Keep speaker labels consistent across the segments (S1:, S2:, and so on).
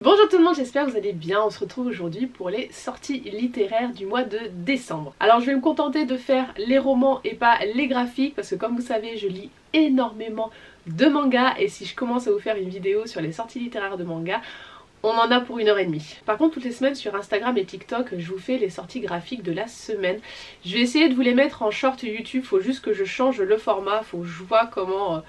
S1: Bonjour tout le monde, j'espère que vous allez bien. On se retrouve aujourd'hui pour les sorties littéraires du mois de décembre. Alors je vais me contenter de faire les romans et pas les graphiques parce que comme vous savez je lis énormément de mangas et si je commence à vous faire une vidéo sur les sorties littéraires de mangas, on en a pour 1h30. Par contre toutes les semaines sur Instagram et TikTok je vous fais les sorties graphiques de la semaine. Je vais essayer de vous les mettre en short YouTube, faut juste que je change le format, faut que je vois comment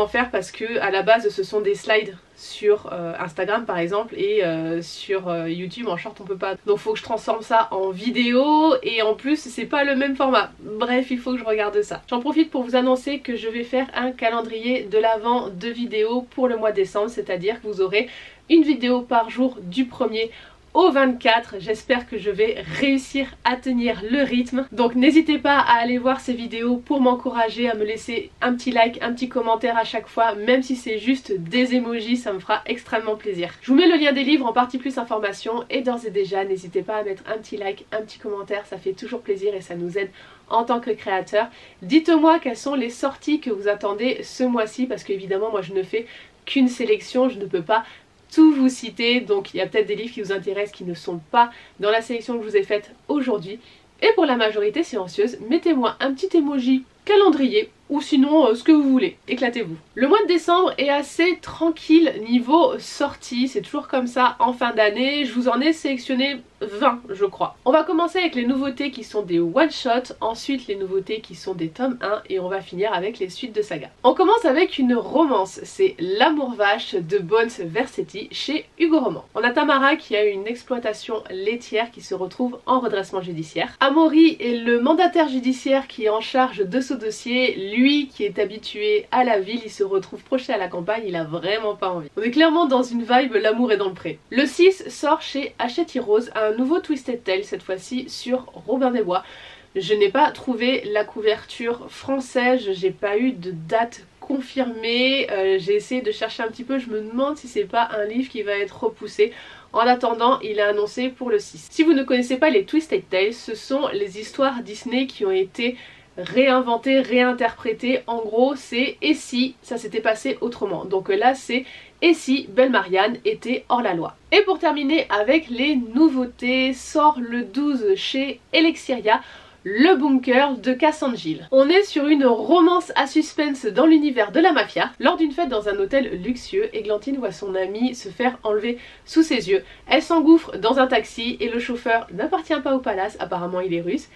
S1: faire parce que à la base ce sont des slides sur Instagram par exemple et sur YouTube en short on peut pas, donc faut que je transforme ça en vidéo et en plus c'est pas le même format. Bref, il faut que je regarde ça. J'en profite pour vous annoncer que je vais faire un calendrier de l'avant de vidéos pour le mois de décembre, c'est-à-dire que vous aurez une vidéo par jour du 1er au 24, j'espère que je vais réussir à tenir le rythme. Donc n'hésitez pas à aller voir ces vidéos pour m'encourager, à me laisser un petit like, un petit commentaire à chaque fois, même si c'est juste des emojis, ça me fera extrêmement plaisir. Je vous mets le lien des livres en partie plus information et d'ores et déjà n'hésitez pas à mettre un petit like, un petit commentaire, ça fait toujours plaisir et ça nous aide en tant que créateur. Dites-moi quelles sont les sorties que vous attendez ce mois-ci parce qu'évidemment moi je ne fais qu'une sélection, je ne peux pas tout vous citer, donc il y a peut-être des livres qui vous intéressent qui ne sont pas dans la sélection que je vous ai faite aujourd'hui. Et pour la majorité silencieuse, mettez-moi un petit emoji calendrier ou sinon ce que vous voulez, éclatez-vous. Le mois de décembre est assez tranquille niveau sortie, c'est toujours comme ça en fin d'année, je vous en ai sélectionné 20 je crois. On va commencer avec les nouveautés qui sont des one-shots, ensuite les nouveautés qui sont des tomes 1 et on va finir avec les suites de saga. On commence avec une romance, c'est L'amour vache de Bones Versetti chez Hugo Roman. On a Tamara qui a une exploitation laitière qui se retrouve en redressement judiciaire. Amaury est le mandataire judiciaire qui est en charge de ce dossier, lui qui est habitué à la ville, il se retrouve projeté à la campagne, il a vraiment pas envie. On est clairement dans une vibe L'amour est dans le pré. Le 6 sort chez Hachette Heroes, un nouveau Twisted Tale cette fois-ci sur Robin des Bois. Je n'ai pas trouvé la couverture française, j'ai pas eu de date confirmée, j'ai essayé de chercher un petit peu, je me demande si c'est pas un livre qui va être repoussé. En attendant, il est annoncé pour le 6. Si vous ne connaissez pas les Twisted Tales, ce sont les histoires Disney qui ont été réinventées, réinterprétées. En gros, c'est et si ça s'était passé autrement. Donc là, c'est et si Belle Marianne était hors la loi. Et pour terminer avec les nouveautés, sort le 12 chez Elexiria, Le bunker de Cassandre Gilles. On est sur une romance à suspense dans l'univers de la mafia. Lors d'une fête dans un hôtel luxueux, Églantine voit son amie se faire enlever sous ses yeux. Elle s'engouffre dans un taxi et le chauffeur n'appartient pas au palace, apparemment il est russe.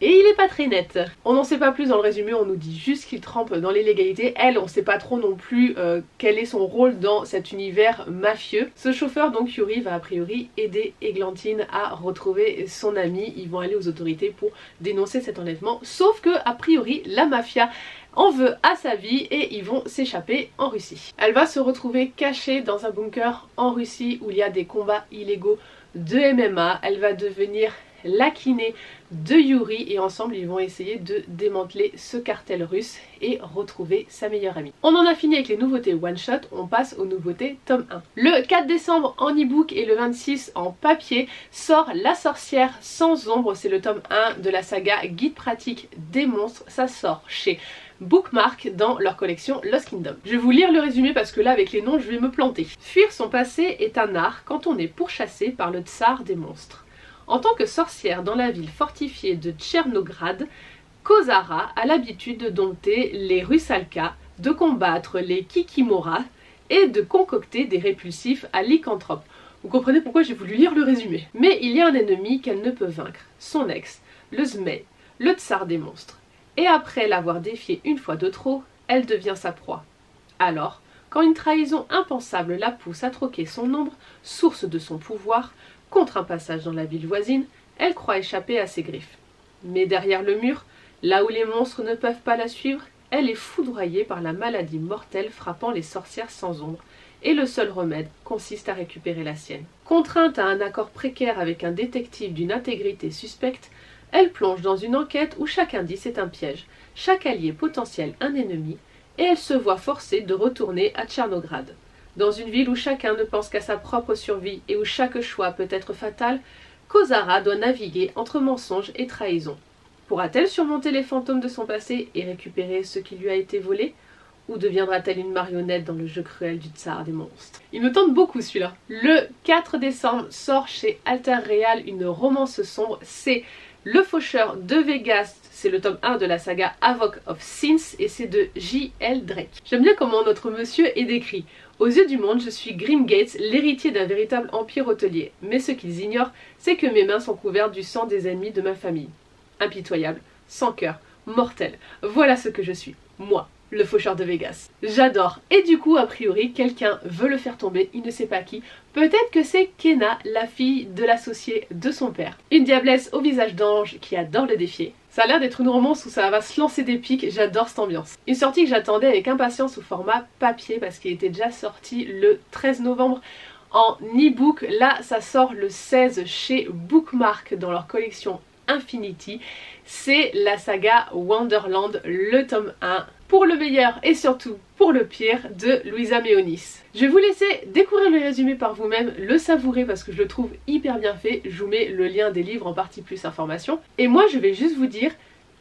S1: Et il est pas très net. On n'en sait pas plus dans le résumé, on nous dit juste qu'il trempe dans l'illégalité. Elle, on sait pas trop non plus quel est son rôle dans cet univers mafieux. Ce chauffeur, donc Yuri, va a priori aider Églantine à retrouver son ami. Ils vont aller aux autorités pour dénoncer cet enlèvement. Sauf que, a priori, la mafia en veut à sa vie et ils vont s'échapper en Russie. Elle va se retrouver cachée dans un bunker en Russie où il y a des combats illégaux de MMA. Elle va devenir la kiné de Yuri et ensemble ils vont essayer de démanteler ce cartel russe et retrouver sa meilleure amie. On en a fini avec les nouveautés one shot, on passe aux nouveautés tome 1. Le 4 décembre en e-book et le 26 en papier sort La sorcière sans ombre, c'est le tome 1 de la saga Guide pratique des monstres, ça sort chez Bookmark dans leur collection Lost Kingdom. Je vais vous lire le résumé parce que là avec les noms je vais me planter. Fuir son passé est un art quand on est pourchassé par le tsar des monstres. En tant que sorcière dans la ville fortifiée de Tchernograd, Kozara a l'habitude de dompter les Rusalka, de combattre les Kikimora et de concocter des répulsifs à lycanthropes. Vous comprenez pourquoi j'ai voulu lire le résumé. Mais il y a un ennemi qu'elle ne peut vaincre, son ex, le Zmei, le tsar des monstres. Et après l'avoir défié une fois de trop, elle devient sa proie. Alors, quand une trahison impensable la pousse à troquer son ombre, source de son pouvoir, contre un passage dans la ville voisine, elle croit échapper à ses griffes. Mais derrière le mur, là où les monstres ne peuvent pas la suivre, elle est foudroyée par la maladie mortelle frappant les sorcières sans ombre, et le seul remède consiste à récupérer la sienne. Contrainte à un accord précaire avec un détective d'une intégrité suspecte, elle plonge dans une enquête où chaque indice est un piège, chaque allié potentiel un ennemi, et elle se voit forcée de retourner à Tchernograd. Dans une ville où chacun ne pense qu'à sa propre survie et où chaque choix peut être fatal, Kozara doit naviguer entre mensonges et trahison. Pourra-t-elle surmonter les fantômes de son passé et récupérer ce qui lui a été volé? ou deviendra-t-elle une marionnette dans le jeu cruel du tsar des monstres? Il me tente beaucoup celui-là. Le 4 décembre sort chez Alter Real une romance sombre, c'est Le Faucheur de Vegas, c'est le tome 1 de la saga Havoc of Sins et c'est de J.L. Drake. J'aime bien comment notre monsieur est décrit. Aux yeux du monde, je suis Grimgates, l'héritier d'un véritable empire hôtelier. Mais ce qu'ils ignorent, c'est que mes mains sont couvertes du sang des ennemis de ma famille. Impitoyable, sans cœur, mortel. Voilà ce que je suis, moi. Le Faucheur de Vegas. J'adore. Et du coup, a priori, quelqu'un veut le faire tomber, il ne sait pas qui. Peut-être que c'est Kenna, la fille de l'associé de son père. Une diablesse au visage d'ange qui adore le défier. Ça a l'air d'être une romance où ça va se lancer des pics, j'adore cette ambiance. Une sortie que j'attendais avec impatience au format papier parce qu'il était déjà sorti le 13 novembre en e-book. Là, ça sort le 16 chez Bookmark dans leur collection Infinity. C'est la saga Wonderland, le tome 1, pour le meilleur et surtout pour le pire, de Louisa Meonis. Je vais vous laisser découvrir le résumé par vous-même, le savourer parce que je le trouve hyper bien fait. Je vous mets le lien des livres en partie plus information. Et moi je vais juste vous dire,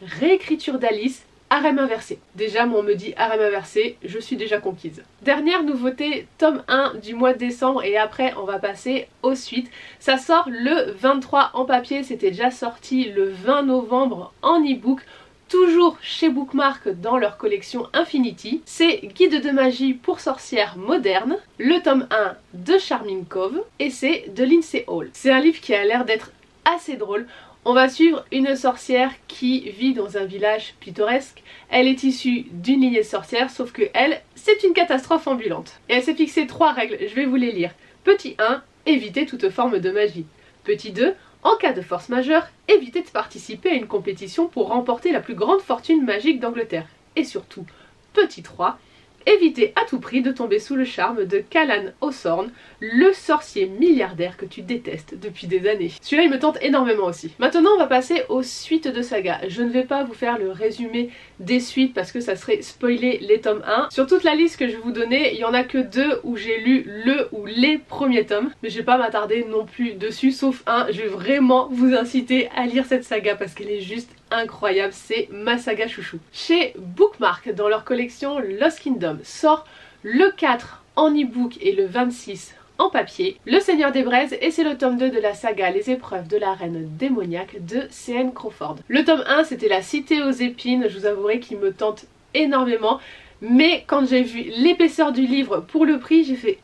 S1: réécriture d'Alice, harem inversé. Déjà, on me dit harem inversé, je suis déjà conquise. Dernière nouveauté, tome 1 du mois de décembre et après on va passer aux suites. Ça sort le 23 en papier, c'était déjà sorti le 20 novembre en e-book. Toujours chez Bookmark dans leur collection Infinity. C'est Guide de magie pour sorcières modernes, le tome 1 de Charming Cove et c'est de Lindsay Hall. C'est un livre qui a l'air d'être assez drôle. On va suivre une sorcière qui vit dans un village pittoresque. Elle est issue d'une lignée de sorcières, sauf que elle, c'est une catastrophe ambulante. Et elle s'est fixé 3 règles, je vais vous les lire. Petit 1, éviter toute forme de magie. Petit 2, en cas de force majeure, évitez de participer à une compétition pour remporter la plus grande fortune magique d'Angleterre. Et surtout, petit 3, évitez à tout prix de tomber sous le charme de Callan Hawthorne, le sorcier milliardaire que tu détestes depuis des années. Celui-là il me tente énormément aussi. Maintenant on va passer aux suites de saga. Je ne vais pas vous faire le résumé des suites parce que ça serait spoiler les tomes 1. Sur toute la liste que je vais vous donner, il n'y en a que 2 où j'ai lu le ou les premiers tomes. Mais je vais pas m'attarder non plus dessus, sauf un. Je vais vraiment vous inciter à lire cette saga parce qu'elle est juste incroyable, c'est ma saga chouchou. Chez Bookmark, dans leur collection Lost Kingdom, sort le 4 en e-book et le 26 en papier, Le Seigneur des Braises, et c'est le tome 2 de la saga Les épreuves de la reine démoniaque de C.N. Crawford. Le tome 1 c'était La Cité aux épines, je vous avouerai qu'il me tente énormément, mais quand j'ai vu l'épaisseur du livre pour le prix, j'ai fait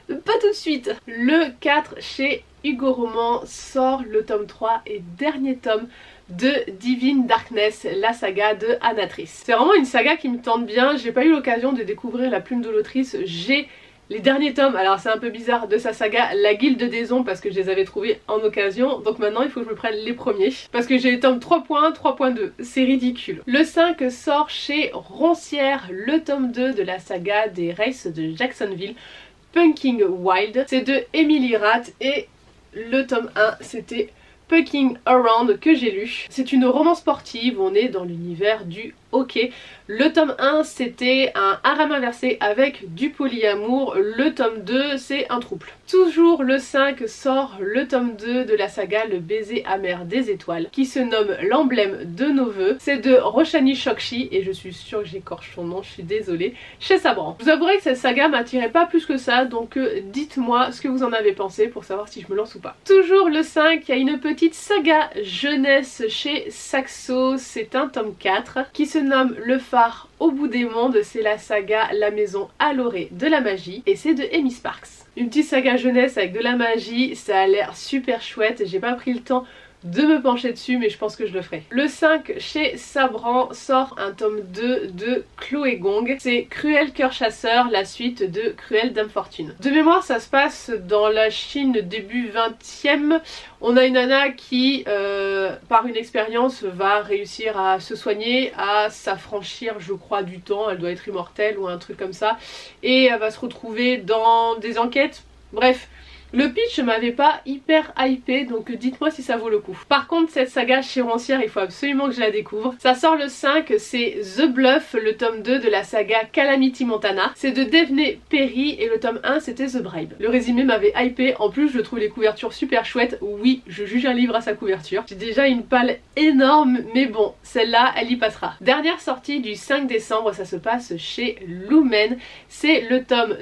S1: pas tout de suite. Le 4 chez Hugo Roman sort le tome 3 et dernier tome de Divine Darkness, la saga de Anatrice. C'est vraiment une saga qui me tente bien, j'ai pas eu l'occasion de découvrir La Plume de l'Autrice, j'ai les derniers tomes, alors c'est un peu bizarre, de sa saga La Guilde des Ombres parce que je les avais trouvés en occasion, donc maintenant il faut que je me prenne les premiers parce que j'ai les tomes 3.1, 3.2, c'est ridicule. Le 5 sort chez Roncière, le tome 2 de la saga des races de Jacksonville, Punking Wild, c'est de Emily Rath et le tome 1 c'était Pucking Around que j'ai lu. C'est une romance sportive, on est dans l'univers du hockey. Le tome 1 c'était un harem inversé avec du polyamour, le tome 2 c'est un trouble. Toujours le 5 sort le tome 2 de la saga Le baiser amer des étoiles qui se nomme L'emblème de nos voeux. C'est de Roshani Chokshi et je suis sûre que j'écorche son nom, je suis désolée, chez Sabran. Je vous avouerai que cette saga m'attirait pas plus que ça, donc dites-moi ce que vous en avez pensé pour savoir si je me lance ou pas. Toujours le 5, il y a une petite saga jeunesse chez Saxo, c'est un tome 4 qui se nomme Le phare au bout des mondes, c'est la saga La maison à l'orée de la magie et c'est de Amy Sparks. Une petite saga jeunesse avec de la magie, ça a l'air super chouette, j'ai pas pris le temps de me pencher dessus mais je pense que je le ferai. Le 5 chez Sabran sort un tome 2 de Chloé Gong, c'est Cruel Cœur Chasseur, la suite de Cruelle Dame Fortune. De mémoire ça se passe dans la Chine début 20e, on a une nana qui par une expérience va réussir à se soigner, à s'affranchir je crois du temps, elle doit être immortelle ou un truc comme ça, et elle va se retrouver dans des enquêtes, bref. Le pitch m'avait pas hyper hypé, donc dites-moi si ça vaut le coup. Par contre, cette saga chez Roncière, il faut absolument que je la découvre. Ça sort le 5, c'est The Bluff, le tome 2 de la saga Calamity Montana. C'est de Daphne Perry et le tome 1 c'était The Bribe. Le résumé m'avait hypé, en plus je trouve les couvertures super chouettes. Oui, je juge un livre à sa couverture. J'ai déjà une palle énorme, mais bon, celle-là, elle y passera. Dernière sortie du 5 décembre, ça se passe chez Lumen. C'est le tome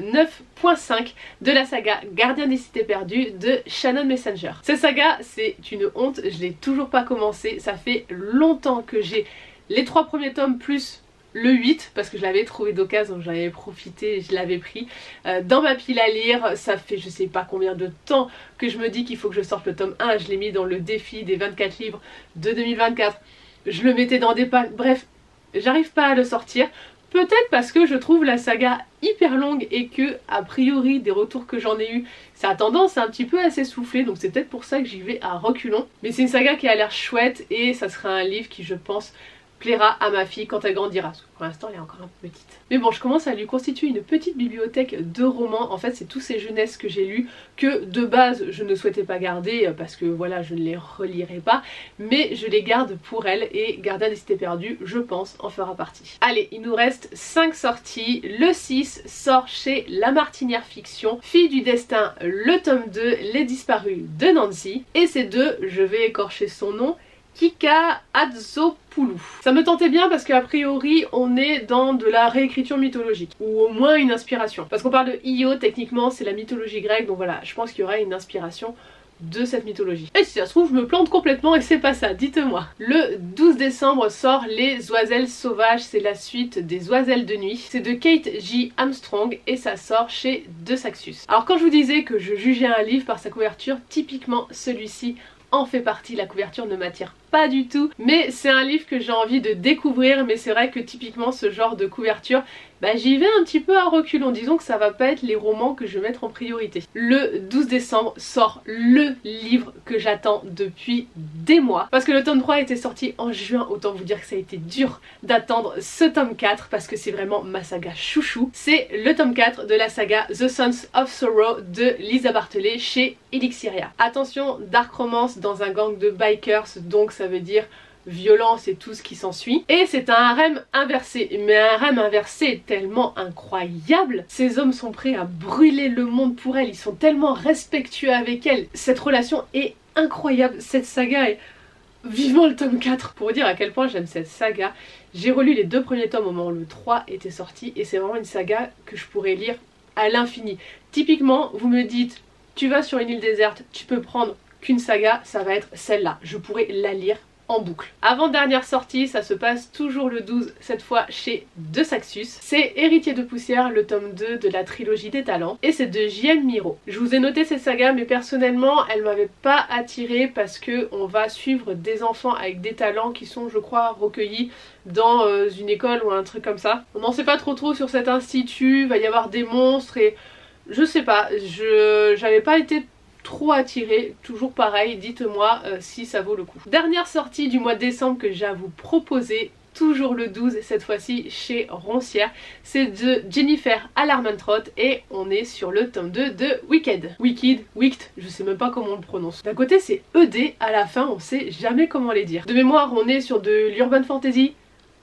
S1: 9.5 de la saga Gardien des Cités Perdues de Shannon Messenger. Cette saga, c'est une honte, je l'ai toujours pas commencé. Ça fait longtemps que j'ai les 3 premiers tomes plus le 8 parce que je l'avais trouvé d'occasion, donc j'en avais profité, je l'avais pris dans ma pile à lire. Ça fait je sais pas combien de temps que je me dis qu'il faut que je sorte le tome 1. Je l'ai mis dans le défi des 24 livres de 2024. Je le mettais dans des packs, bref, j'arrive pas à le sortir. Peut-être parce que je trouve la saga hyper longue et que, a priori, des retours que j'en ai eu, ça a tendance un petit peu à s'essouffler, donc c'est peut-être pour ça que j'y vais à reculons. Mais c'est une saga qui a l'air chouette et ça sera un livre qui, je pense, plaira à ma fille quand elle grandira, parce que pour l'instant elle est encore un peu petite. Mais bon, je commence à lui constituer une petite bibliothèque de romans. En fait, c'est tous ces jeunesses que j'ai lus que de base je ne souhaitais pas garder parce que voilà, je ne les relirai pas, mais je les garde pour elle et Gardien des Cités Perdues, je pense, en fera partie. Allez, il nous reste 5 sorties. Le 6 sort chez La Martinière Fiction, Fille du Destin, le tome 2, Les Disparus de Nancy, et c'est de, je vais écorcher son nom, Kika Adzopoulou. Ça me tentait bien parce qu'a priori on est dans de la réécriture mythologique, ou au moins une inspiration. Parce qu'on parle de Io, techniquement c'est la mythologie grecque, donc voilà, je pense qu'il y aura une inspiration de cette mythologie. Et si ça se trouve, je me plante complètement et c'est pas ça, dites-moi. Le 12 décembre sort Les Oiselles Sauvages, c'est la suite des Oiselles de Nuit. C'est de Kate J. Armstrong et ça sort chez De Saxus. Alors quand je vous disais que je jugeais un livre par sa couverture, typiquement celui-ci en fait partie. La couverture ne m'attire pas du tout, mais c'est un livre que j'ai envie de découvrir. Mais c'est vrai que typiquement ce genre de couverture, j'y vais un petit peu à reculons. Disons que ça va pas être les romans que je vais mettre en priorité. Le 12 décembre sort le livre que j'attends depuis des mois, parce que le tome 3 était sorti en juin. Autant vous dire que ça a été dur d'attendre ce tome 4 parce que c'est vraiment ma saga chouchou. C'est le tome 4 de la saga The Sons of Sorrow de Lisa Barthelay chez Elixiria. Attention, dark romance dans un gang de bikers, donc ça veut dire violence et tout ce qui s'ensuit. Et c'est un harem inversé, mais un harem inversé tellement incroyable. Ces hommes sont prêts à brûler le monde pour elle, ils sont tellement respectueux avec elle. Cette relation est incroyable, cette saga est... Vivement le tome 4. Pour vous dire à quel point j'aime cette saga, j'ai relu les 2 premiers tomes au moment où le 3 était sorti et c'est vraiment une saga que je pourrais lire à l'infini. Typiquement, vous me dites, tu vas sur une île déserte, tu peux prendre qu'une saga, ça va être celle-là. Je pourrais la lire en boucle. Avant-dernière sortie, ça se passe toujours le 12, cette fois chez De Saxus. C'est Héritier de Poussière, le tome 2 de la trilogie des talents, et c'est de J.M. Miro. Je vous ai noté cette saga, mais personnellement, elle m'avait pas attirée parce que on va suivre des enfants avec des talents qui sont, je crois, recueillis dans une école ou un truc comme ça. On n'en sait pas trop sur cet institut, il va y avoir des monstres et... je sais pas, j'avais pas été trop attirée, toujours pareil, dites-moi si ça vaut le coup. Dernière sortie du mois de décembre que j'ai à vous proposer, toujours le 12, cette fois-ci chez Roncière, c'est de Jennifer Alarmantrot et on est sur le tome 2 de Wicked, je sais même pas comment on le prononce. D'un côté c'est ED, à la fin on sait jamais comment les dire. De mémoire on est sur de l'urban fantasy,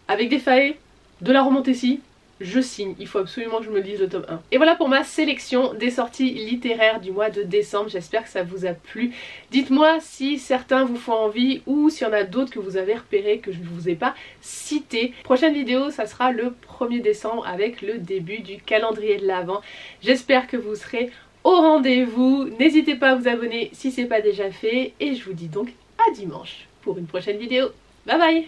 S1: avec des failles, de la romantasy. Je signe, il faut absolument que je me lise le tome 1. Et voilà pour ma sélection des sorties littéraires du mois de décembre, j'espère que ça vous a plu. Dites-moi si certains vous font envie ou s'il y en a d'autres que vous avez repérés que je ne vous ai pas cités. Prochaine vidéo, ça sera le 1er décembre avec le début du calendrier de l'Avent. J'espère que vous serez au rendez-vous. N'hésitez pas à vous abonner si ce n'est pas déjà fait et je vous dis donc à dimanche pour une prochaine vidéo. Bye bye!